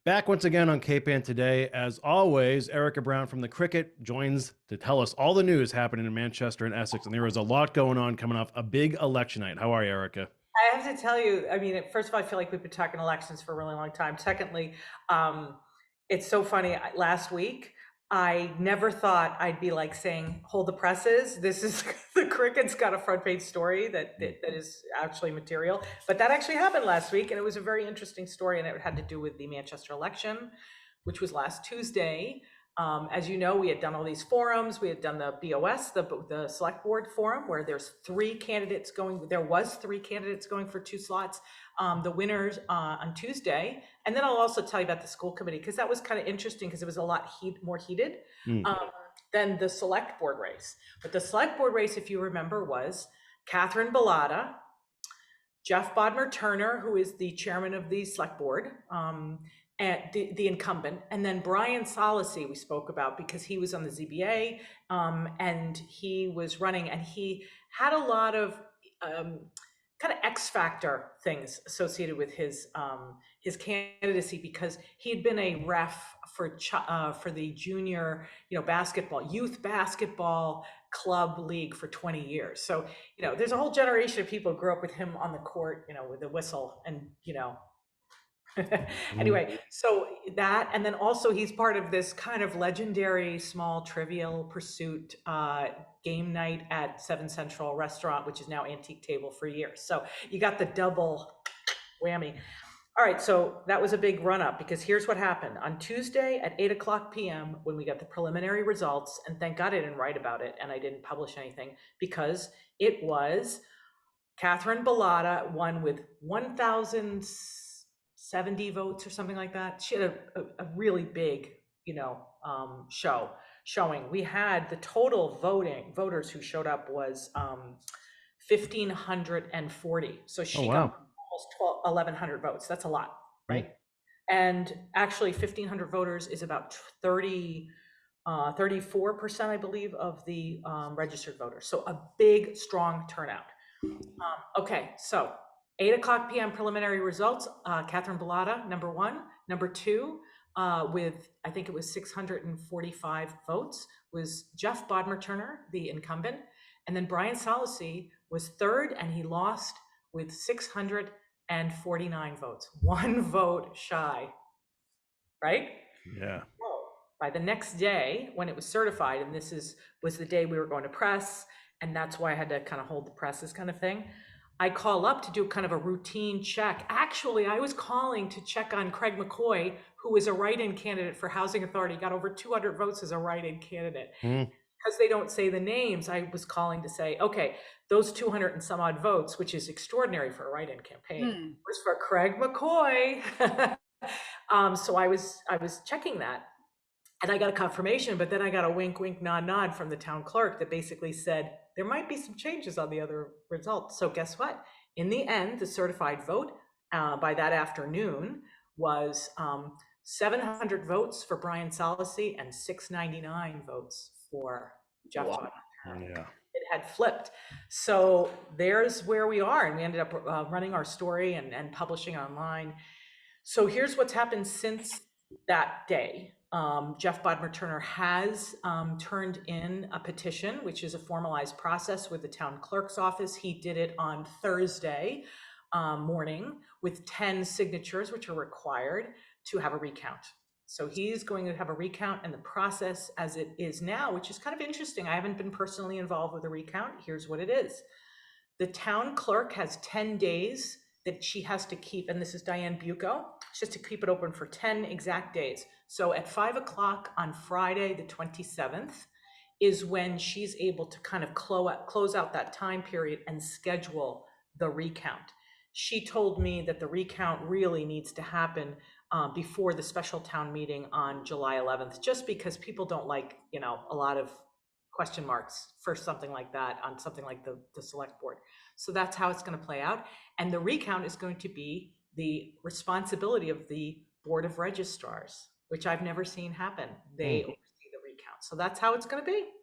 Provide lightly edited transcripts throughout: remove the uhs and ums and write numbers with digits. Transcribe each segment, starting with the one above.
Back once again on K-Pan today. As always, Erika Brown from the Cricket joins to tell us all the news happening in Manchester and Essex. And there is a lot going on coming off a big election night. How are you, Erika? I have to tell you, I mean, first of all, I feel like we've been talking elections for a really long time. Secondly, it's so funny. Last week, I never thought I'd be like saying, hold the presses. This is the Cricket's got a front page story that is actually material. But that actually happened last week, and it was a very interesting story, and it had to do with the Manchester election, which was last Tuesday. As you know, we had done all these forums. We had done the BOS, the select board forum, where there's three candidates going. There was three candidates going for two slots. The winners on Tuesday, and then I'll also tell you about the school committee, because that was kind of interesting because it was a lot more heated than the select board race. But the select board race, if you remember, was Catherine Bellata, Jeff Bodmer-Turner, who is the chairman of the select board, and the incumbent, and then Brian Sollosy we spoke about because he was on the ZBA, and he was running, and he had a lot of kind of X factor things associated with his candidacy, because he had been a ref for the junior, youth basketball club league for 20 years. So, there's a whole generation of people who grew up with him on the court, with the whistle and, Anyway, so that, and then also he's part of this kind of legendary small Trivial Pursuit game night at 7 Central restaurant, which is now Antique Table for years. So you got the double whammy. All right, so that was a big run up, because here's what happened. On Tuesday at 8:00 p.m. when we got the preliminary results, and thank God I didn't write about it and I didn't publish anything, because it was Catherine Bellata won with 1,070 votes or something like that. She had a really big, showing. We had the total voters who showed up was 1,540. So she got almost 1,100 votes. That's a lot, right? And actually 1,500 voters is about 34%, I believe, of the registered voters. So a big, strong turnout. Okay, so 8:00 p.m. preliminary results. Catherine Bellata, number one. Number two, with I think it was 645 votes, was Jeff Bodmer-Turner, the incumbent. And then Brian Sollosy was third, and he lost with 649 votes. One vote shy, right? Yeah. By the next day, when it was certified, and was the day we were going to press, and that's why I had to kind of hold the presses kind of thing, I call up to do kind of a routine check. Actually, I was calling to check on Craig McCoy, who is a write-in candidate for Housing Authority, got over 200 votes as a write-in candidate. Because they don't say the names, I was calling to say, okay, those 200 and some odd votes, which is extraordinary for a write-in campaign, was for Craig McCoy. So I was checking that, and I got a confirmation, but then I got a wink, wink, nod, nod from the town clerk that basically said, there might be some changes on the other results. So guess what? In the end, the certified vote by that afternoon was 700 votes for Brian Sollosy and 699 votes for Jeff Bodman. Yeah. It had flipped. So there's where we are. And we ended up running our story and publishing online. So here's what's happened since that day. Jeff Bodmer-Turner has turned in a petition, which is a formalized process with the town clerk's office. He did it on Thursday morning with 10 signatures, which are required to have a recount. So he's going to have a recount, and the process as it is now, which is kind of interesting. I haven't been personally involved with a recount. Here's what it is. The town clerk has 10 days that she has to keep, and this is Diane Bucco, she has to keep it open for 10 exact days. So at 5:00 on Friday, the 27th, is when she's able to kind of close out that time period and schedule the recount. She told me that the recount really needs to happen before the special town meeting on July 11th, just because people don't like, a lot of question marks for something like that on something like the select board. So that's how it's going to play out. And the recount is going to be the responsibility of the Board of Registrars, which I've never seen happen. They oversee the recount. So that's how it's going to be.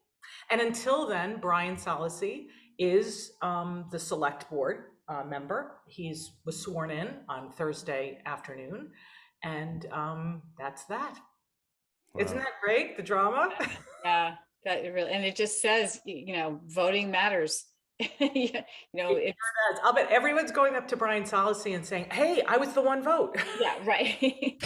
And until then, Brian Sollosy is the select board member. Was sworn in on Thursday afternoon. And that's that. Wow. Isn't that great, the drama? Yeah, that really, and it just says, voting matters. It's I'll bet everyone's going up to Brian Sollosy and saying, hey, I was the one vote. yeah, right.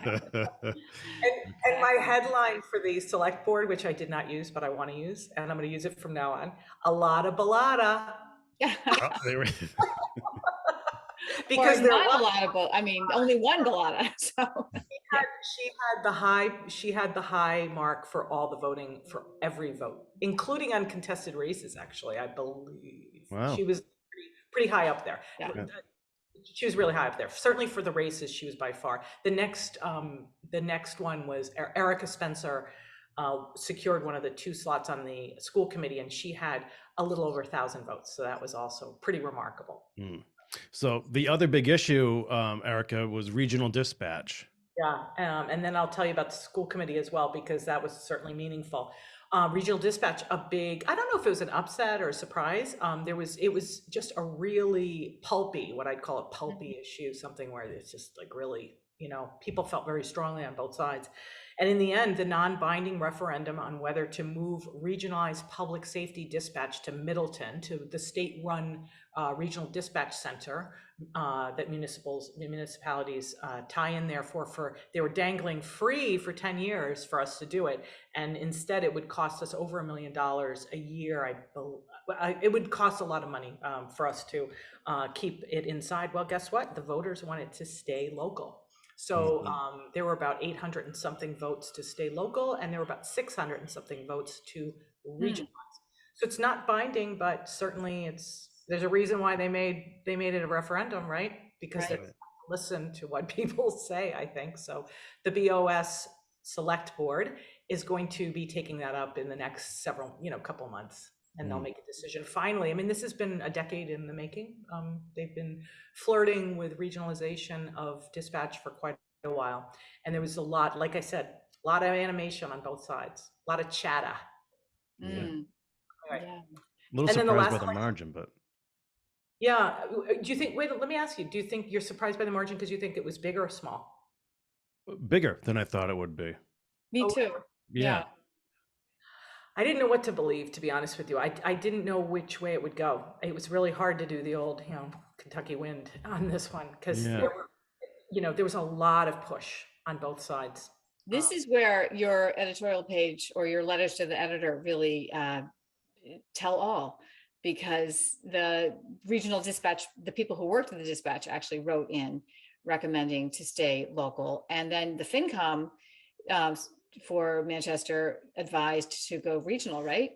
And my headline for the select board, which I did not use, but I want to use, and I'm going to use it from now on, a lot of balada. Oh, they were Because or there not was a lot of only one balada. So she had the high mark for all the voting, for every vote, including uncontested races, actually, I believe. Wow. She was pretty high up there. Yeah. She was really high up there. Certainly for the races, she was by far. The next one was Erika Spencer, secured one of the 2 slots on the school committee, and she had a little over 1,000 votes. So that was also pretty remarkable. So the other big issue, Erika, was regional dispatch. Yeah, and then I'll tell you about the school committee as well, because that was certainly meaningful. Regional dispatch, I don't know if it was an upset or a surprise. It was just a really pulpy, what I'd call a pulpy issue, something where it's just like really, people felt very strongly on both sides. And in the end, the non-binding referendum on whether to move regionalized public safety dispatch to Middleton, to the state-run regional dispatch center that municipalities tie in there for they were dangling free for 10 years for us to do it, and instead it would cost us over $1 million a year. It would cost a lot of money for us to keep it inside. Well, guess what? The voters wanted to stay local. So there were about 800 and something votes to stay local, and there were about 600 and something votes to regionalize. So it's not binding, but certainly there's a reason why they made it a referendum, right? Because they listen to what people say, I think. So the BOS Select Board is going to be taking that up in the next couple months, and they'll make a decision finally. I mean, this has been a decade in the making. They've been flirting with regionalization of dispatch for quite a while. And there was a lot, like I said, a lot of animation on both sides, a lot of chatter. Anyway. Yeah. A little surprised by the margin, but. Yeah. Do you think, wait, let me ask you, do you think you're surprised by the margin because you think it was big or small? Bigger than I thought it would be. Me too. Yeah. I didn't know what to believe, to be honest with you. I didn't know which way it would go. It was really hard to do the old, Kentucky wind on this one, because there was a lot of push on both sides. This is where your editorial page or your letters to the editor really tell all, because the regional dispatch, the people who worked in the dispatch actually wrote in recommending to stay local. And then the FinCom for Manchester advised to go regional, right?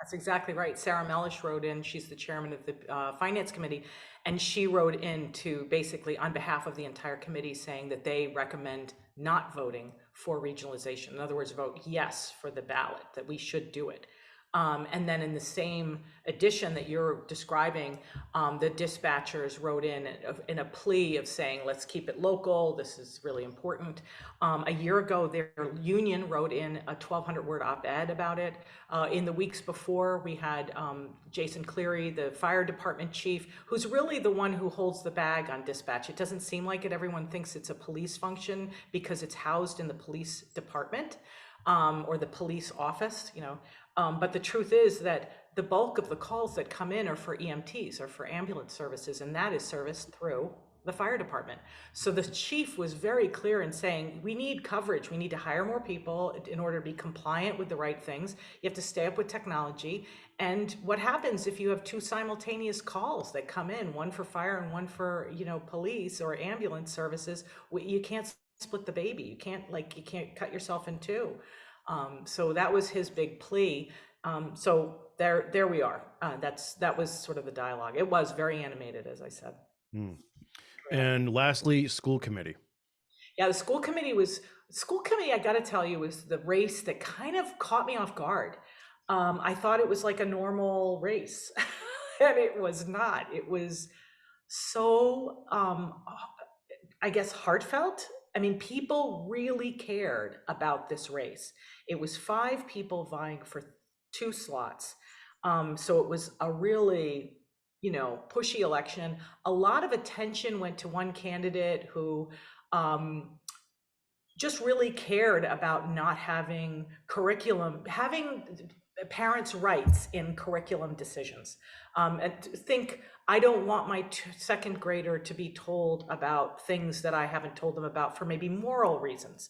That's exactly right. Sarah Mellish wrote in. She's the chairman of the finance committee, and she wrote in to basically on behalf of the entire committee saying that they recommend not voting for regionalization. In other words, vote yes for the ballot, that we should do it. And then in the same edition that you're describing, the dispatchers wrote in a plea of saying, let's keep it local. This is really important. A year ago, their union wrote in a 1,200-word op-ed about it. In the weeks before, we had Jason Cleary, the fire department chief, who's really the one who holds the bag on dispatch. It doesn't seem like it. Everyone thinks it's a police function because it's housed in the police department or the police office, but the truth is that the bulk of the calls that come in are for EMTs or for ambulance services, and that is serviced through the fire department. So the chief was very clear in saying, we need coverage. We need to hire more people in order to be compliant with the right things. You have to stay up with technology. And what happens if you have 2 simultaneous calls that come in, one for fire and one for, police or ambulance services? You can't split the baby. You can't cut yourself in 2. So that was his big plea. So there we are. That was sort of the dialogue. It was very animated, as I said. And lastly, school committee. Yeah, the school committee, I got to tell you, was the race that kind of caught me off guard. I thought it was like a normal race, and it was not. It was so, I guess, heartfelt. I mean, people really cared about this race. It was 5 people vying for 2 slots. So it was a really, pushy election. A lot of attention went to one candidate who just really cared about not having curriculum, having parents' rights in curriculum decisions. And think, I don't want my second grader to be told about things that I haven't told them about for maybe moral reasons.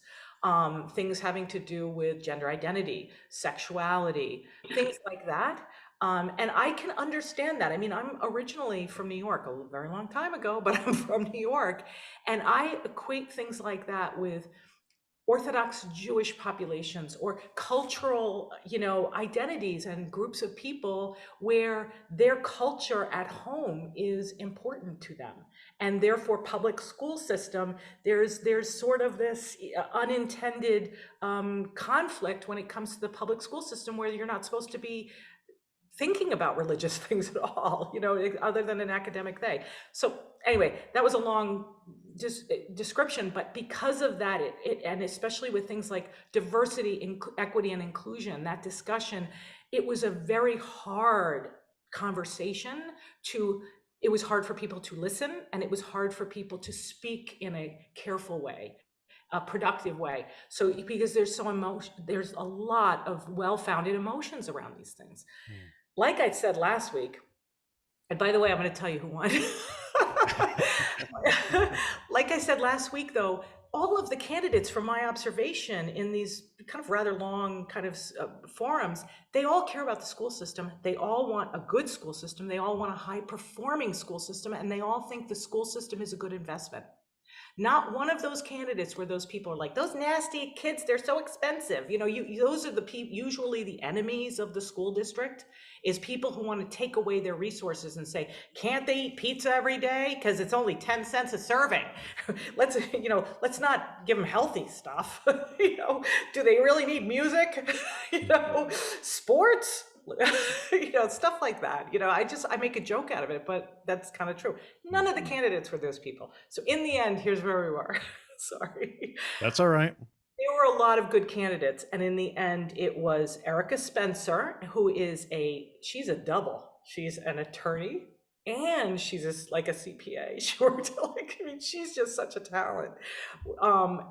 Things having to do with gender identity, sexuality, things like that. And I can understand that. I mean, I'm originally from New York, a very long time ago, but I'm from New York. And I equate things like that with Orthodox Jewish populations or cultural, identities and groups of people where their culture at home is important to them. And therefore, public school system, there's sort of this unintended conflict when it comes to the public school system where you're not supposed to be thinking about religious things at all, other than an academic thing. So anyway, that was a long description, but because of that, and especially with things like diversity, equity, and inclusion, that discussion, it was a very hard conversation it was hard for people to listen, and it was hard for people to speak in a careful way, a productive way. So because there's there's a lot of well-founded emotions around these things. Like I said last week, and by the way, I'm going to tell you who won. Like I said last week, though, all of the candidates, from my observation in these kind of rather long kind of forums, they all care about the school system. They all want a good school system. They all want a high-performing school system, and they all think the school system is a good investment. Not one of those candidates where those people are like, those nasty kids, they're so expensive. Those are the people, usually the enemies of the school district, is people who want to take away their resources and say, can't they eat pizza every day? Because it's only 10 cents a serving. Let's not give them healthy stuff. Do they really need music? Sports? Stuff like that. I make a joke out of it, but that's kind of true. None of the candidates were those people. So in the end, here's where we were. Sorry. That's all right. There were a lot of good candidates. And in the end, it was Erika Spencer, who is she's a double. She's an attorney and she's like a CPA. She's just such a talent.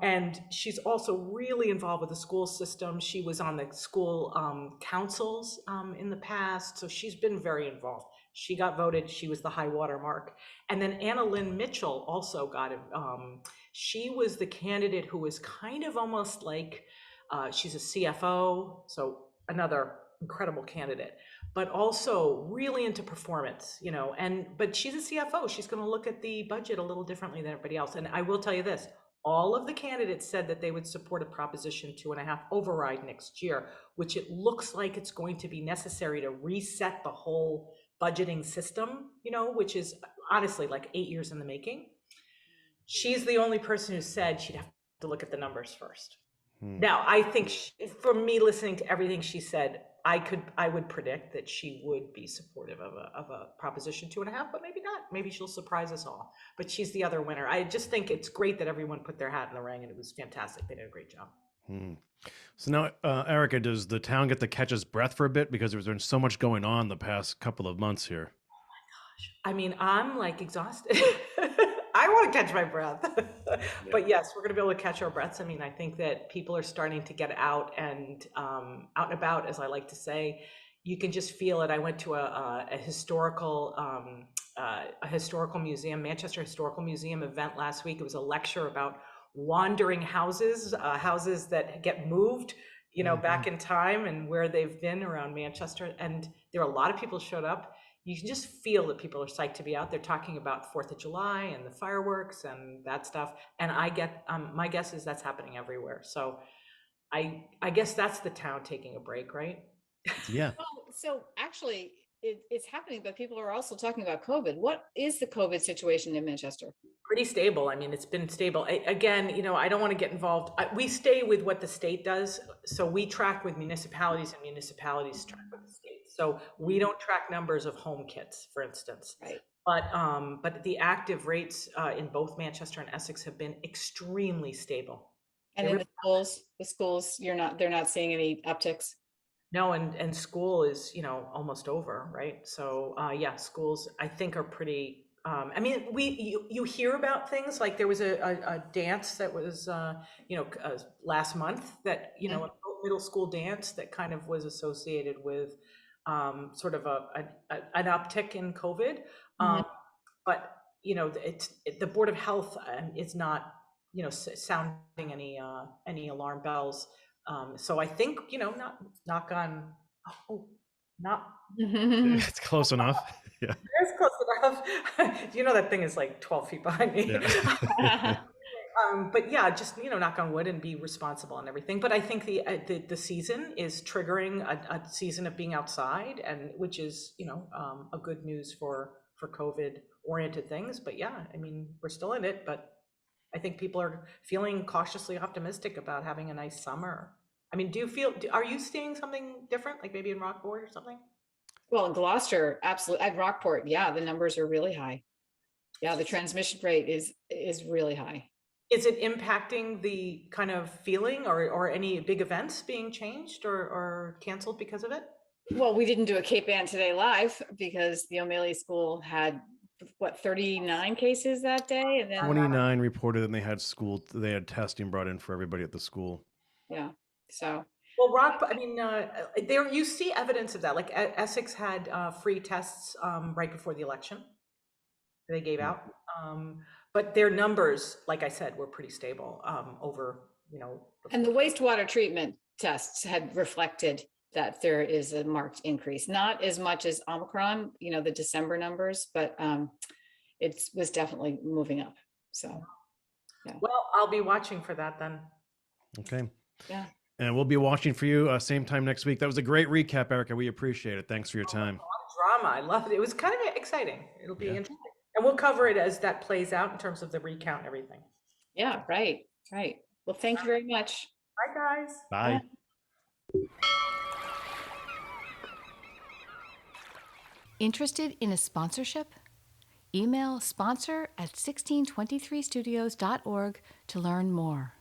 And she's also really involved with the school system. She was on the school councils in the past. So she's been very involved. She got voted. She was the high water mark. And then Lynne Mitchell also got it. She was the candidate who was kind of almost like, she's a CFO. So another incredible candidate, but also really into performance, but she's a CFO. She's going to look at the budget a little differently than everybody else. And I will tell you this, all of the candidates said that they would support a Proposition 2.5 override next year, which it looks like it's going to be necessary to reset the whole budgeting system, which is honestly like 8 years in the making. She's the only person who said she'd have to look at the numbers first. Now, I think from me listening to everything she said, I would predict that she would be supportive of a Proposition 2.5, but maybe not. Maybe she'll surprise us all. But she's the other winner. I just think it's great that everyone put their hat in the ring, and it was fantastic. They did a great job. So now, Erika, does the town get to catch its breath for a bit, because there's been so much going on the past couple of months here? Oh my gosh! I mean, I'm like exhausted. I want to catch my breath. But yes, we're going to be able to catch our breaths. I mean, I think that people are starting to get out and about, as I like to say. You can just feel it. I went to a historical museum, Manchester Historical Museum event last week. It was a lecture about wandering houses, houses that get moved, back in time and where they've been around Manchester. And there are a lot of people showed up. You can just feel that people are psyched to be out there talking about 4th of July and the fireworks and that stuff. And I get, my guess is that's happening everywhere. So I guess that's the town taking a break, right? Yeah. Well, so actually it's happening, but people are also talking about COVID. What is the COVID situation in Manchester? Pretty stable. I mean, it's been stable. Again, I don't want to get involved. We stay with what the state does. So we track with municipalities, and municipalities track with the state. So we don't track numbers of home kits, for instance. Right. But the active rates in both Manchester and Essex have been extremely stable. And in the schools, they're not seeing any upticks. No, and school is, almost over, right? So yeah, schools I think are pretty I mean, you hear about things like there was a dance that was, last month that, a middle school dance that kind of was associated with sort of an uptick in COVID. Mhm. But, the Board of Health is not, sounding any alarm bells. So I think, not knock on, oh, not It's close enough. Yeah. it's close enough. That thing is like 12 feet behind me. Yeah. But yeah, just, knock on wood and be responsible and everything. But I think the season is triggering a season of being outside, and which is, a good news for COVID oriented things. But yeah, I mean, we're still in it, but I think people are feeling cautiously optimistic about having a nice summer. I mean, are you seeing something different, like maybe in Rockport or something? Well, in Gloucester, absolutely. At Rockport, yeah, the numbers are really high. Yeah, the transmission rate is really high. Is it impacting the kind of feeling or any big events being changed or canceled because of it? Well, we didn't do a Cape Ann Today live because the O'Malley School had, 39 cases that day, and then 29 reported, and they had testing brought in for everybody at the school. yeah. So Well, there you see evidence of that. Like Essex had free tests right before the election. They gave out, but their numbers, like I said, were pretty stable over, and the wastewater treatment tests had reflected that there is a marked increase, not as much as Omicron, the December numbers, but it was definitely moving up. So, yeah. Well, I'll be watching for that then. Okay. Yeah. And we'll be watching for you same time next week. That was a great recap, Erika. We appreciate it. Thanks for your time. Drama. I loved it. It was kind of exciting. It'll be interesting. And we'll cover it as that plays out in terms of the recount and everything. Yeah, right. Well, thank you very much. Bye, guys. Bye. Interested in a sponsorship? Email sponsor@1623studios.org to learn more.